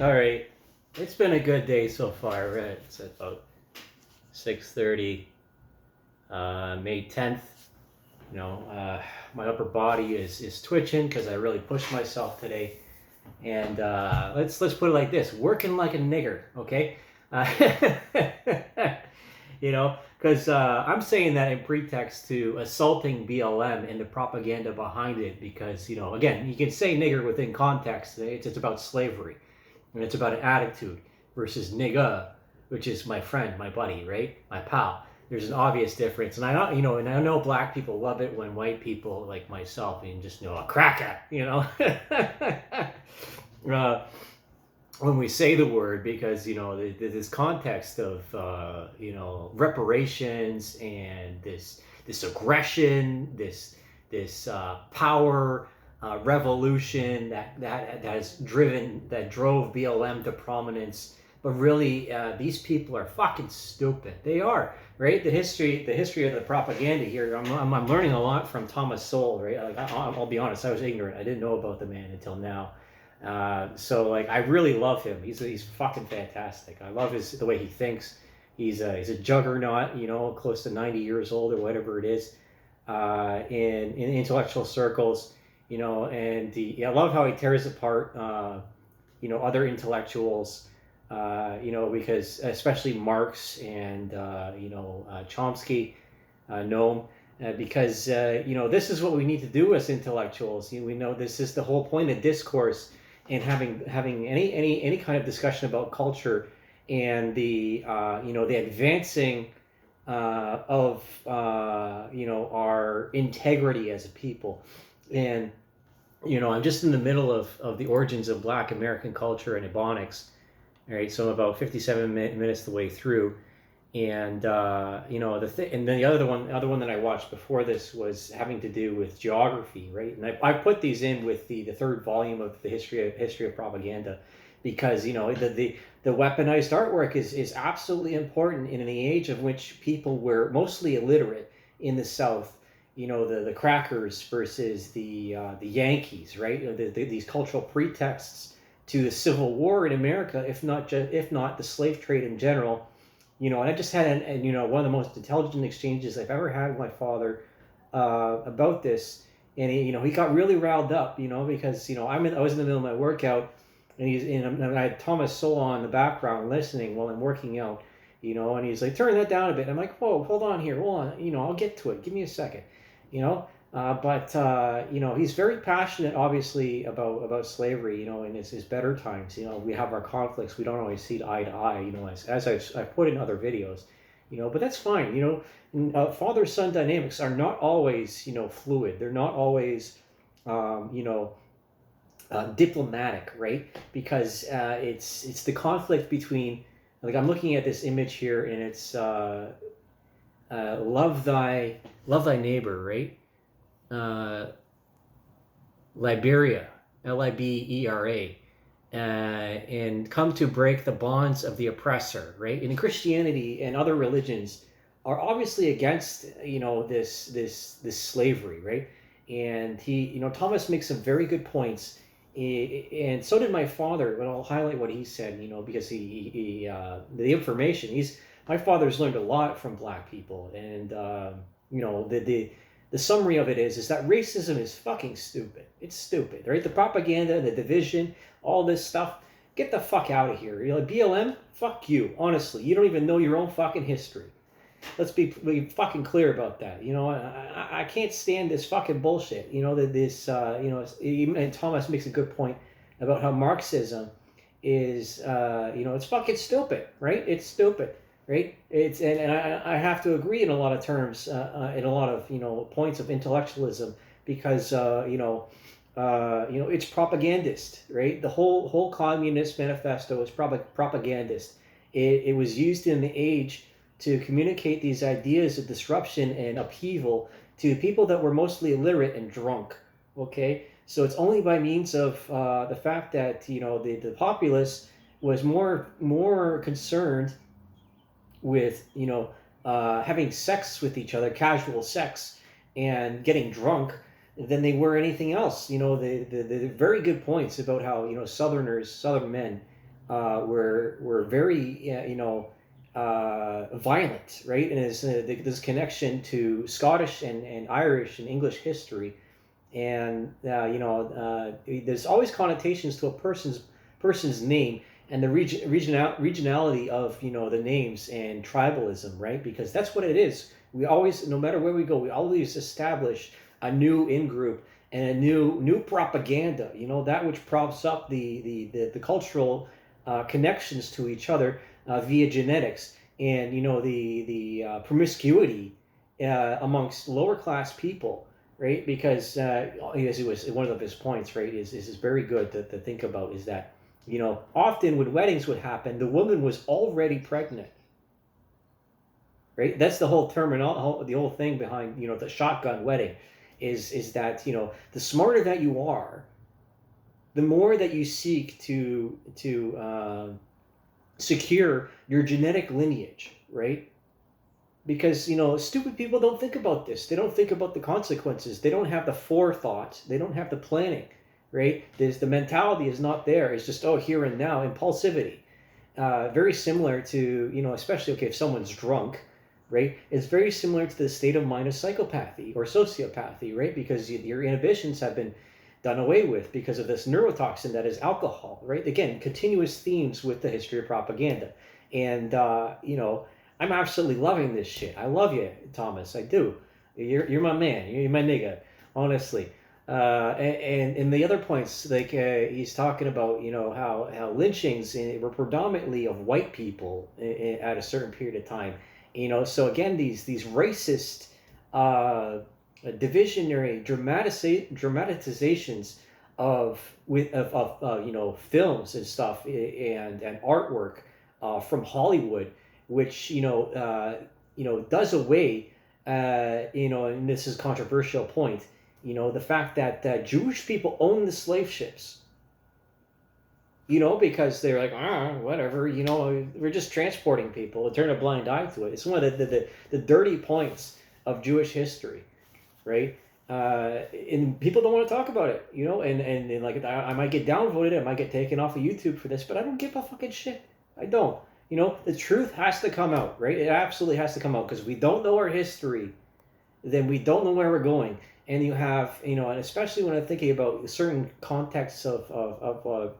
All right. It's been a good day so far, right? It's about 6:30, May 10th. My upper body is twitching because I really pushed myself today. And let's put it like this: working like a nigger, okay? Uh, because I'm saying that in pretext to assaulting BLM and the propaganda behind it. Because again, you can say nigger within context. It's about slavery, and it's about an attitude versus nigga, which is my friend, my buddy, right, my pal. There's an obvious difference, and I know black people love it when white people like myself and just a cracker, uh, when we say the word, because this context of reparations and this aggression, this power revolution that drove BLM to prominence. But really, these people are fucking stupid. They are, right. The history of the propaganda here. I'm learning a lot from Thomas Sowell, right. Like I'll be honest, I was ignorant. I didn't know about the man until now. So like I really love him. He's fucking fantastic. I love the way he thinks. He's a juggernaut, close to 90 years old or whatever it is, in intellectual circles, and I love how he tears apart, other intellectuals, because especially Marx and Chomsky, Noam. Because this is what we need to do as intellectuals. We know this is the whole point of discourse, and having any kind of discussion about culture and the advancing of our integrity as a people. And I'm just in the middle of the origins of Black American culture and Ebonics. All right, so I'm about 57 minutes the way through. And and then the other one that I watched before this was having to do with geography, right? And I put these in with the third volume of the history of propaganda, because the weaponized artwork is absolutely important in the age of which people were mostly illiterate in the South. The crackers versus the Yankees, right? These cultural pretexts to the Civil War in America, if not the slave trade in general. And I just had one of the most intelligent exchanges I've ever had with my father about this. And he got really riled up, because I was in the middle of my workout, and I had Thomas Sowell on in the background listening while I'm working out, and he's like, turn that down a bit. And I'm like, whoa, hold on here, hold on, I'll get to it. Give me a second, but he's very passionate, obviously, about slavery. In his better times, we have our conflicts. We don't always see eye to eye. As I've put in other videos, but that's fine. Father-son dynamics are not always fluid. They're not always diplomatic, right? Because it's the conflict between, like, I'm looking at this image here, and it's love thy neighbor, right? Liberia, Libera, and come to break the bonds of the oppressor, right? And Christianity and other religions are obviously against this slavery, right? And Thomas makes some very good points, and so did my father. But I'll highlight what he said, because the information my father's learned a lot from Black people, and the summary of it is that racism is fucking stupid. It's stupid, right? The propaganda, the division, all this stuff. Get the fuck out of here. BLM, fuck you. Honestly, you don't even know your own fucking history. Let's be fucking clear about that. I can't stand this fucking bullshit. And Thomas makes a good point about how Marxism is, it's fucking stupid, right? It's stupid. Right? And I have to agree in a lot of terms, in a lot of points of intellectualism, because it's propagandist, right? The whole Communist Manifesto is propagandist. It was used in the age to communicate these ideas of disruption and upheaval to people that were mostly illiterate and drunk. Okay, so it's only by means of the fact that the populace was more concerned with having sex with each other, casual sex, and getting drunk, than they were anything else. The very good points about how Southern men were very violent, right? And there's this connection to Scottish and Irish and English history, and there's always connotations to a person's name and the regionality of the names and tribalism, right? Because that's what it is. We always, no matter where we go, we always establish a new in group and a new propaganda. That which props up the cultural connections to each other via genetics, and the promiscuity amongst lower class people, right? Because as it was one of his points, right, is very good to think about, is that often when weddings would happen, the woman was already pregnant, right? That's the whole the whole thing behind the shotgun wedding, is that the smarter that you are, the more that you seek to secure your genetic lineage, right? Because stupid people don't think about this. They don't think about the consequences. They don't have the forethought. They don't have the planning, right? The mentality is not there. It's just here and now, impulsivity. Very similar to especially if someone's drunk, right? It's very similar to the state of mind of psychopathy or sociopathy, right? Because your inhibitions have been done away with because of this neurotoxin that is alcohol, right? Again, continuous themes with the history of propaganda. And I'm absolutely loving this shit. I love you, Thomas. I do. You're my man. You're my nigga. Honestly. And the other points, like he's talking about, how lynchings were predominantly of white people at a certain period of time. So again, these racist, divisionary dramatizations of films and stuff and artwork from Hollywood, which does away, and this is a controversial point, the fact that Jewish people own the slave ships, because they're like, whatever, we're just transporting people, turn a blind eye to it. It's one of the dirty points of Jewish history, right? And people don't want to talk about it, and like I might get downvoted, I might get taken off of YouTube for this, but I don't give a fucking shit. I don't. The truth has to come out, right? It absolutely has to come out, because we don't know our history, then we don't know where we're going. And you have, and especially when I'm thinking about certain contexts of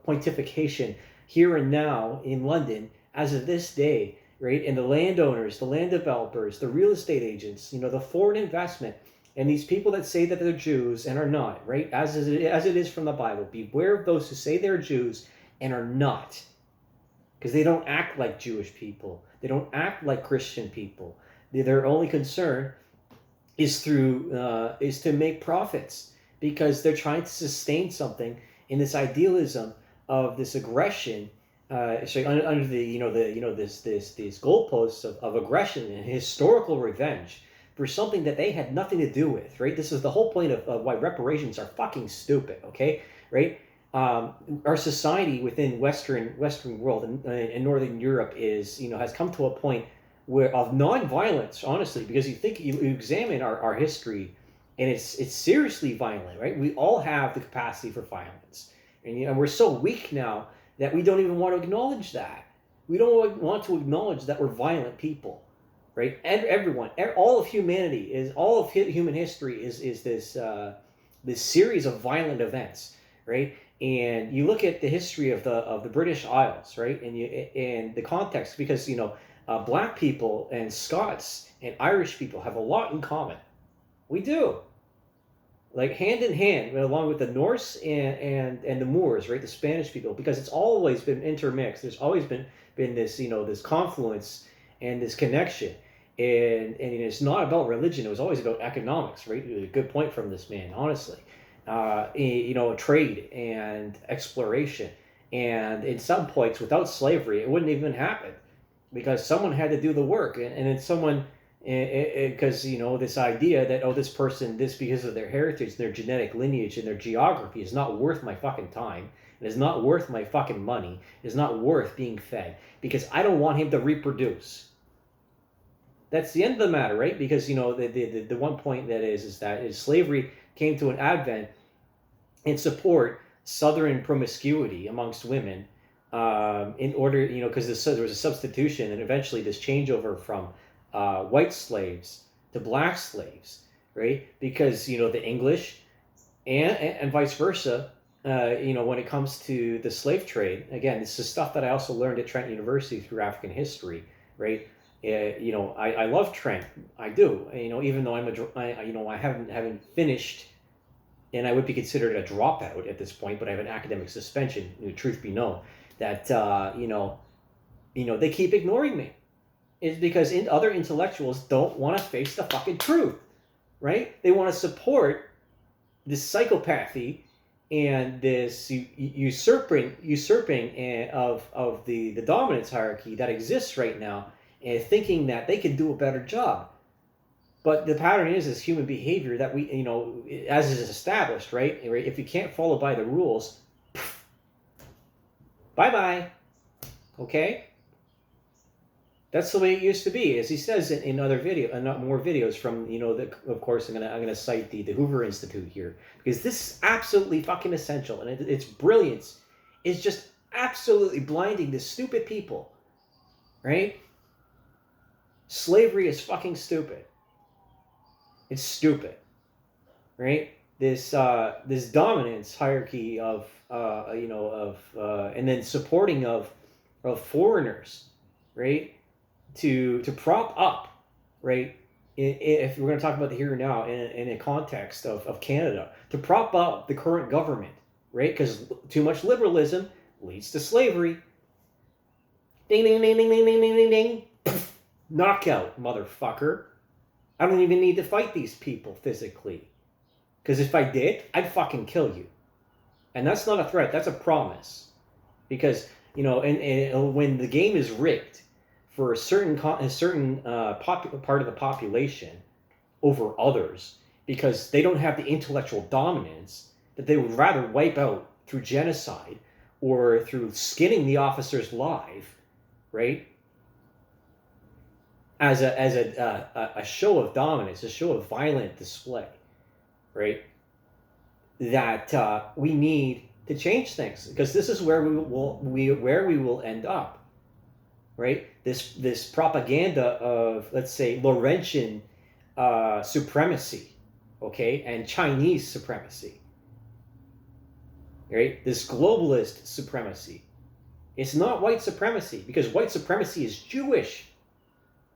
pontification here and now in London, as of this day, right? And the landowners, the land developers, the real estate agents, the foreign investment, and these people that say that they're Jews and are not, right? As it is from the Bible. Beware of those who say they're Jews and are not. Because they don't act like Jewish people. They don't act like Christian people. Their only concern is to make profits, because they're trying to sustain something in this idealism of this aggression, under these goalposts of aggression and historical revenge for something that they had nothing to do with, right? This is the whole point of why reparations are fucking stupid, okay, right? Our society within Western world and Northern Europe has come to a point of non-violence, honestly, because you examine our history, and it's seriously violent, right? We all have the capacity for violence, and we're so weak now that we don't even want to acknowledge that. We don't want to acknowledge that we're violent people, right? And everyone, all of humanity all of human history is this series of violent events, right? And you look at the history of the British Isles, right? And the context, because Black people and Scots and Irish people have a lot in common. We do, like hand in hand, along with the Norse and the Moors, right? The Spanish people, because it's always been intermixed. There's always been this this confluence and this connection, and it's not about religion. It was always about economics, right? A good point from this man, honestly. Trade and exploration, and in some points, without slavery, it wouldn't even happen, because someone had to do the work, and then someone, because this idea that this person, this because of their heritage, their genetic lineage, and their geography is not worth my fucking time, it is not worth my fucking money, it is not worth being fed, because I don't want him to reproduce. That's the end of the matter, right? Because the one point that is that slavery came to an advent and support Southern promiscuity amongst women, in order, because there was a substitution and eventually this changeover from white slaves to black slaves, right? Because, the English and vice versa, when it comes to the slave trade, again, this is stuff that I also learned at Trent University through African history, right? I love Trent, I do. Even though I haven't finished, and I would be considered a dropout at this point, but I have an academic suspension. Truth be known, that they keep ignoring me. Is because other intellectuals don't want to face the fucking truth, right? They want to support this psychopathy and this usurping of the dominance hierarchy that exists right now, and thinking that they can do a better job. But the pattern is human behavior that we, as is established, right? If you can't follow by the rules, bye-bye, okay? That's the way it used to be, as he says in more videos from, of course, I'm gonna cite the Hoover Institute here, because this is absolutely fucking essential, and its brilliance is just absolutely blinding to stupid people, right? Slavery is fucking stupid. It's stupid, right? This dominance hierarchy of and then supporting of foreigners, right? To prop up, right? If we're going to talk about the here and now in a context of Canada, to prop up the current government, right? Because too much liberalism leads to slavery. Ding ding ding ding ding ding ding ding ding. Knockout, motherfucker. I don't even need to fight these people physically. Because if I did, I'd fucking kill you. And that's not a threat, that's a promise. Because, and when the game is rigged for a certain part of the population over others, because they don't have the intellectual dominance that they would rather wipe out through genocide or through skinning the officers live, right? As a show of dominance, a show of violent display, right? That we need to change things, because this is where we will end up, right? This propaganda of, let's say, Laurentian supremacy, okay, and Chinese supremacy, right? This globalist supremacy. It's not white supremacy, because white supremacy is Jewish.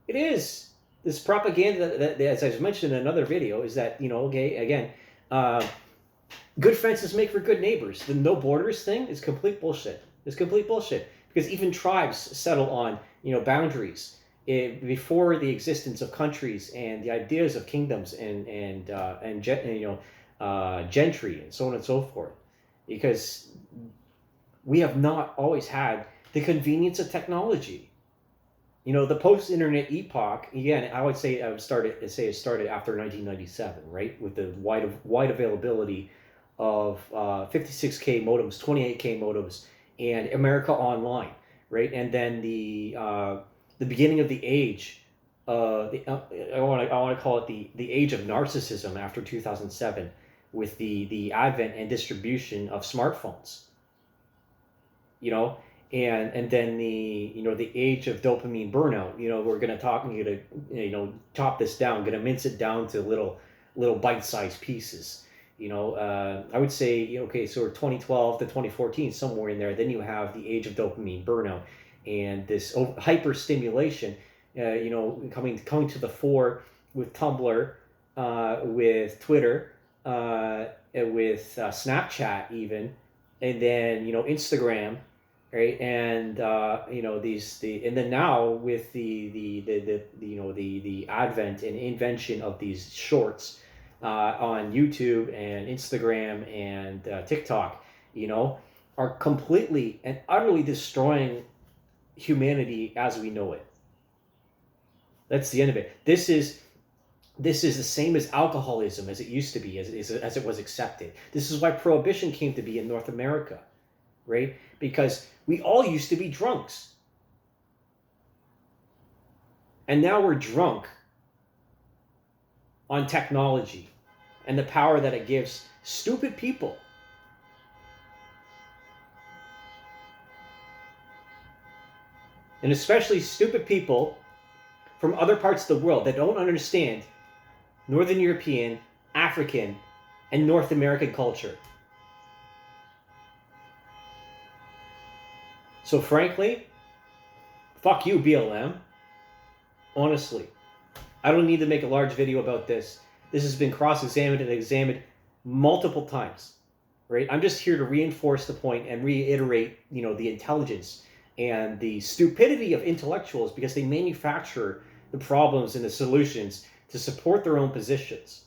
It is. This propaganda that, as I mentioned in another video, is that, okay, again, good fences make for good neighbors. The no borders thing is complete bullshit. It's complete bullshit, because even tribes settle on, boundaries before the existence of countries and the ideas of kingdoms and gentry and so on and so forth, because we have not always had the convenience of technology. The post-internet epoch, again, I would say it started after 1997, right? With the wide availability of 56K modems, 28K modems, and America Online, right? And then the beginning of the age, I want to call it the age of narcissism after 2007, with the advent and distribution of smartphones, and then the age of dopamine burnout. We're going to chop this down, going to mince it down to little bite-sized pieces. I would say, okay, so 2012 to 2014, somewhere in there, then you have the age of dopamine burnout and this hyper stimulation, coming to the fore with Tumblr, with Twitter, with Snapchat even, and then Instagram, right? And and then now with the advent and invention of these shorts on YouTube and Instagram and TikTok, are completely and utterly destroying humanity as we know it. That's the end of it. This is the same as alcoholism as it used to be, as it was accepted. This is why prohibition came to be in North America, right? Because we all used to be drunks. And now we're drunk on technology and the power that it gives stupid people. and especially stupid people from other parts of the world that don't understand Northern European, African, and North American culture. So frankly, fuck you, BLM. Honestly, I don't need to make a large video about this. This has been cross-examined and examined multiple times, right? I'm just here to reinforce the point and reiterate, the intelligence and the stupidity of intellectuals, because they manufacture the problems and the solutions to support their own positions,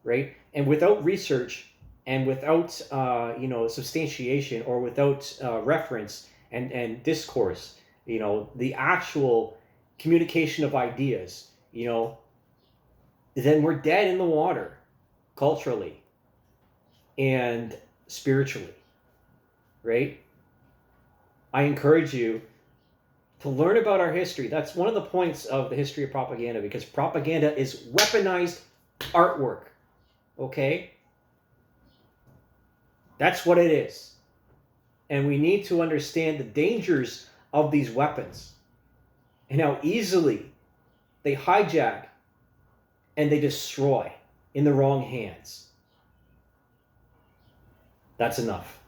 right? And without research and without, substantiation, or without reference and discourse, the actual communication of ideas, then we're dead in the water, culturally and spiritually, right? I encourage you to learn about our history. That's one of the points of the history of propaganda, because propaganda is weaponized artwork, okay? That's what it is. And we need to understand the dangers of these weapons and how easily they hijack and they destroy in the wrong hands. That's enough.